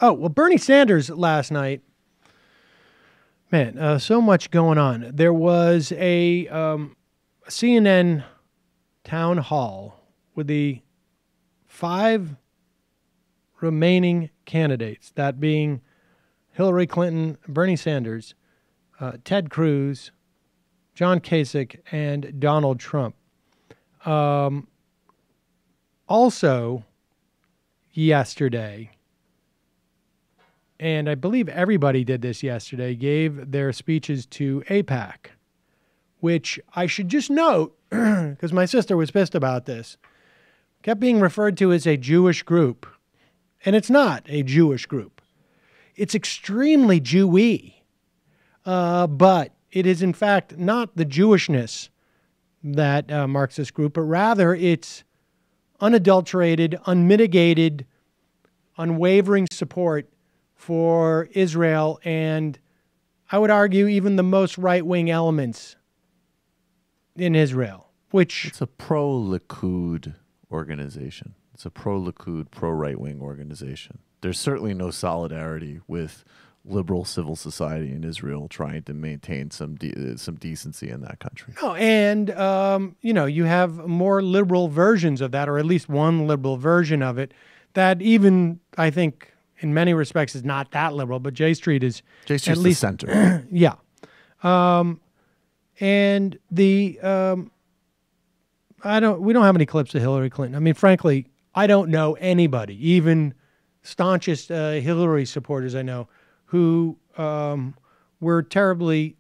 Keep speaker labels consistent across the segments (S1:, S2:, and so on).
S1: Oh, well, Bernie Sanders last night, man, so much going on. There was a CNN town hall with the 5 remaining candidates, that being Hillary Clinton, Bernie Sanders, Ted Cruz, John Kasich, and Donald Trump. Also, yesterday, and I believe everybody did this yesterday, gave their speeches to AIPAC, which I should just note, because my sister was pissed about this, kept being referred to as a Jewish group. And it's not a Jewish group. It's extremely Jewy. But it is, in fact, not the Jewishness that marks this group, but rather it's unadulterated, unmitigated, unwavering support for Israel and, I would argue, even the most right-wing elements in Israel, which...
S2: It's a pro-Likud organization. It's a pro-Likud, pro-right-wing organization. There's certainly no solidarity with liberal civil society in Israel trying to maintain some decency in that country.
S1: No, and, you have more liberal versions of that, or at least one liberal version of it, that even, I think, in many respects is not that liberal, but J Street is
S2: Street's
S1: at least
S2: the center.
S1: Yeah. And we don't have any clips of Hillary Clinton. I mean, frankly, I don't know anybody, even staunchest Hillary supporters I know, who were terribly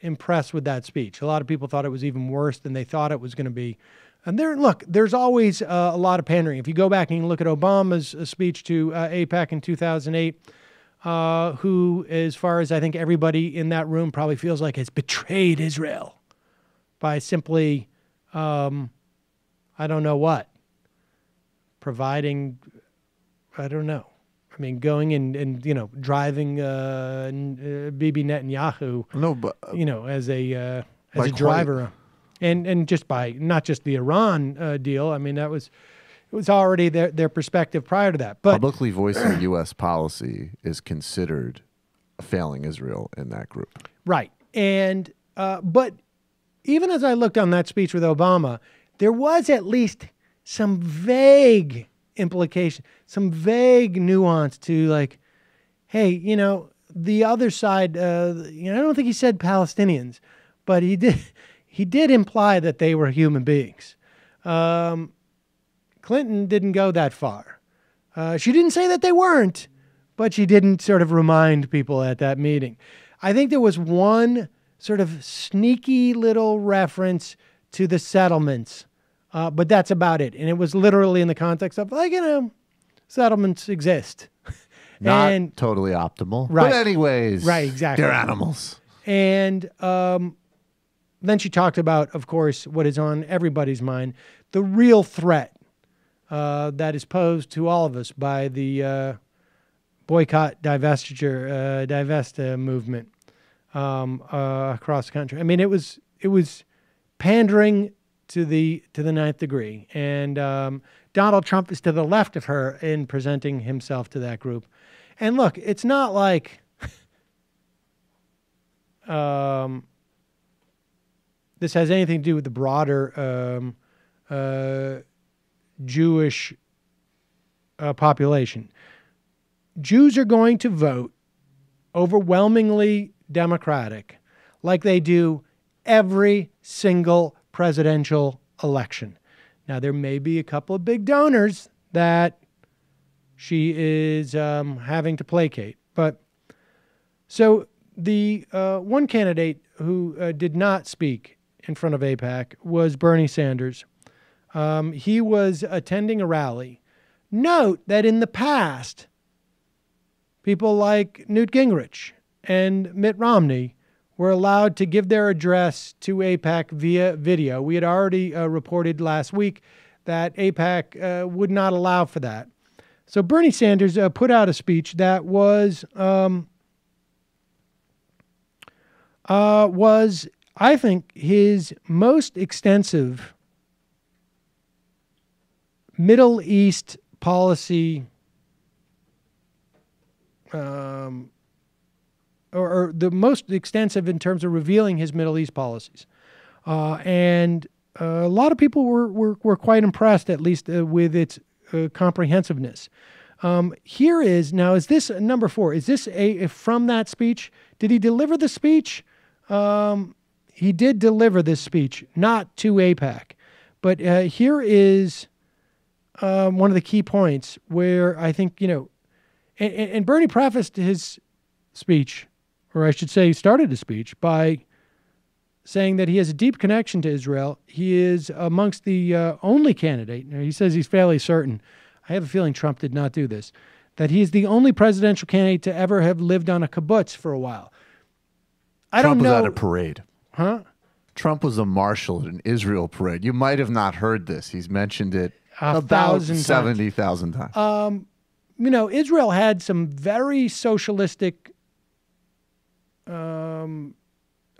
S1: impressed with that speech. A lot of people thought it was even worse than they thought it was going to be. And there's always a lot of pandering. If you go back and you look at Obama's speech to AIPAC in 2008, who, as far as I think everybody in that room probably feels like, has betrayed Israel by simply, I don't know what, providing, I don't know. I mean, going and driving Bibi Netanyahu, as a driver, and just by not just the Iran deal. I mean, it was already their perspective prior to that. But
S2: publicly voicing U.S. policy is considered failing Israel in that group,
S1: right? And but even as I looked on that speech with Obama, there was at least some vague implication, some vague nuance to, like, hey, the other side, I don't think he said Palestinians, but he did imply that they were human beings. Clinton didn't go that far. She didn't say that they weren't, but she didn't sort of remind people at that meeting. I think there was one sort of sneaky little reference to the settlements, but that's about it. And it was literally in the context of, settlements exist.
S2: Not totally optimal.
S1: Right.
S2: But anyways,
S1: right, exactly.
S2: They're animals.
S1: And then she talked about, of course, what is on everybody's mind, the real threat that is posed to all of us by the boycott, divest movement across the country. I mean, it was pandering to the ninth degree, and Donald Trump is to the left of her in presenting himself to that group. And look, it's not like this has anything to do with the broader Jewish population. Jews are going to vote overwhelmingly Democratic, like they do every single presidential election. Now, there may be a couple of big donors that she is having to placate. But so the one candidate who did not speak in front of AIPAC was Bernie Sanders. He was attending a rally. Note that in the past, people like Newt Gingrich and Mitt Romney were allowed to give their address to AIPAC via video. We had already reported last week that AIPAC would not allow for that. So Bernie Sanders put out a speech that was, I think, his most extensive Middle East policy or the most extensive in terms of revealing his Middle East policies. And a lot of people were quite impressed, at least with its comprehensiveness. Here is this number 4? Is this from that speech? Did he deliver the speech? He did deliver this speech, not to AIPAC. But here is one of the key points where I think, and Bernie prefaced his speech, or I should say started his speech, by saying that he has a deep connection to Israel. He is amongst the only candidate. He says he's fairly certain. I have a feeling Trump did not do this, that he is the only presidential candidate to ever have lived on a kibbutz for a while.
S2: Trump was at a parade.
S1: Huh?
S2: Trump was a marshal at an Israel parade. You might have not heard this. He's mentioned it
S1: about
S2: 70,000 times.
S1: Israel had some very socialistic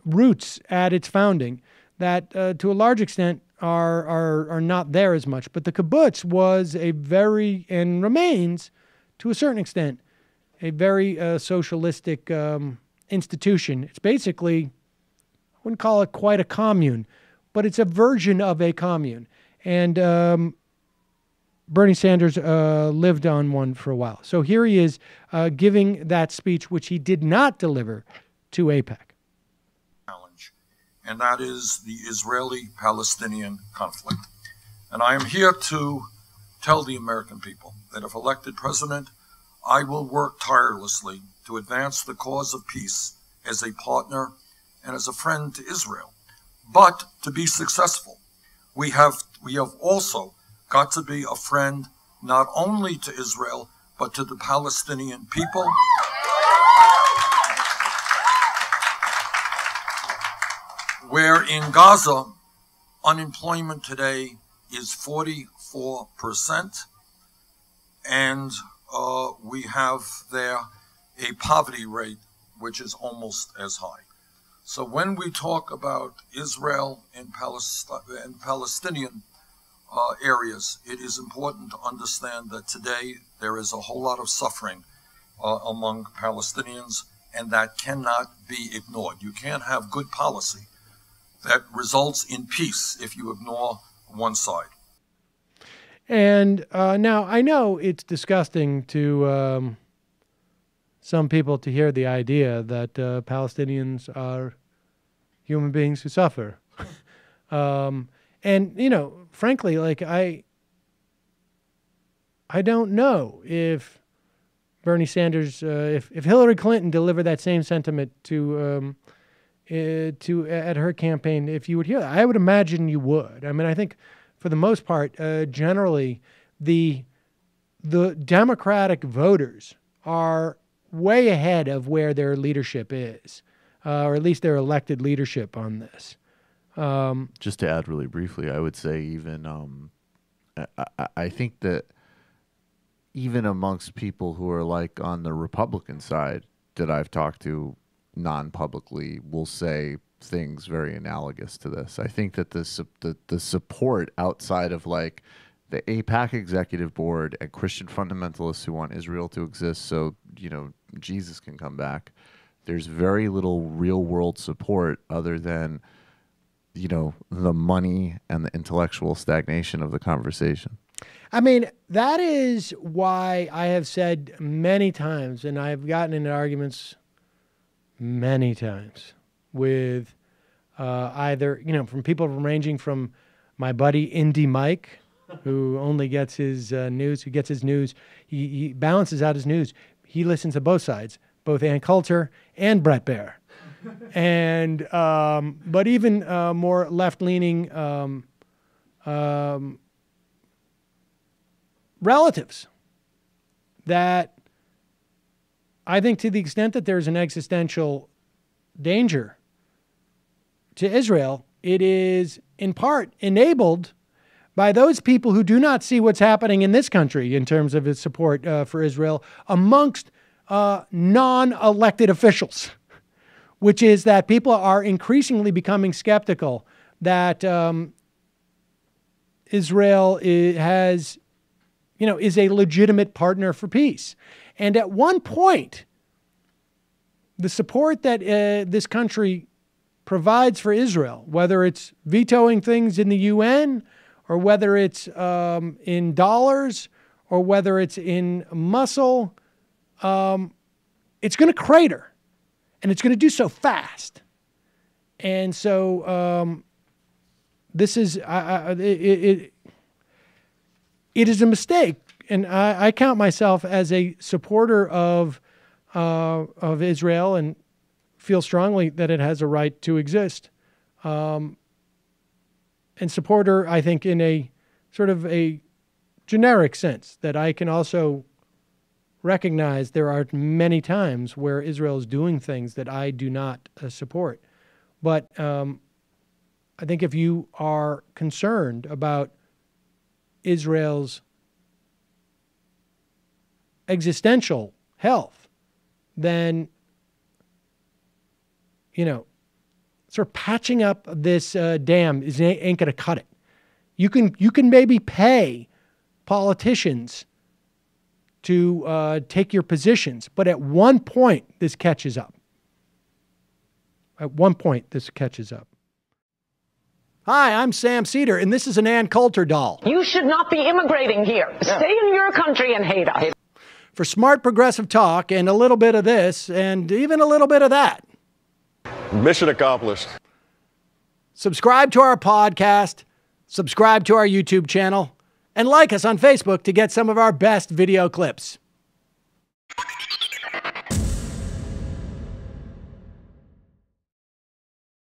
S1: roots at its founding that, to a large extent, are not there as much. But the kibbutz was and remains, to a certain extent, a very socialistic institution. It's basically, I wouldn't call it quite a commune, but it's a version of a commune. And Bernie Sanders lived on one for a while. So here he is giving that speech, which he did not deliver to AIPAC.
S3: And that is the Israeli-Palestinian conflict. And I am here to tell the American people that if elected president, I will work tirelessly to advance the cause of peace as a partner and as a friend to Israel. But to be successful, we have also got to be a friend not only to Israel, but to the Palestinian people. Where in Gaza, unemployment today is 44%, and we have there a poverty rate which is almost as high. So when we talk about Israel and Palestinian areas, it is important to understand that today there is a whole lot of suffering among Palestinians, and that cannot be ignored. You can't have good policy that results in peace if you ignore one side.
S1: And now I know it's disgusting to some people to hear the idea that Palestinians are human beings who suffer. And, frankly, like I don't know if Bernie Sanders, if Hillary Clinton delivered that same sentiment to at her campaign, if you would hear that. I would imagine you would. I mean, I think for the most part, generally, the Democratic voters are way ahead of where their leadership is, or at least their elected leadership on this.
S2: Just to add really briefly, I would say even I think that even amongst people who are like on the Republican side that I've talked to non-publicly will say things very analogous to this. I think that the support outside of like the AIPAC executive board and Christian fundamentalists who want Israel to exist so, Jesus can come back, there's very little real world support other than, the money and the intellectual stagnation of the conversation.
S1: I mean, that is why I have said many times, and I've gotten into arguments many times with either, from people ranging from my buddy Indy Mike, who only gets his news, he balances out his news. He listens to both sides, both Ann Coulter and Brett Baer. And but even more left-leaning relatives that I think, to the extent that there's an existential danger to Israel, it is in part enabled by those people who do not see what's happening in this country in terms of its support for Israel amongst non-elected officials, which is that people are increasingly becoming skeptical that Israel is a legitimate partner for peace. And at one point, the support that this country provides for Israel, whether it's vetoing things in the UN or whether it's in dollars or whether it's in muscle, it's going to crater, and it's going to do so fast. And so this is it is a mistake, and I count myself as a supporter of Israel and feel strongly that it has a right to exist, and supporter, I think, in a sort of a generic sense, that I can also recognize there are many times where Israel is doing things that I do not support. But I think if you are concerned about Israel's existential health, then, sort of patching up this dam ain't going to cut it. You can maybe pay politicians to take your positions, but at one point this catches up. At one point this catches up. Hi, I'm Sam Seder, and this is an Ann Coulter doll.
S4: You should not be immigrating here. Yeah. Stay in your country and hate us.
S1: For smart progressive talk and a little bit of this and even a little bit of that.
S5: Mission accomplished.
S1: Subscribe to our podcast, subscribe to our YouTube channel, and like us on Facebook to get some of our best video clips.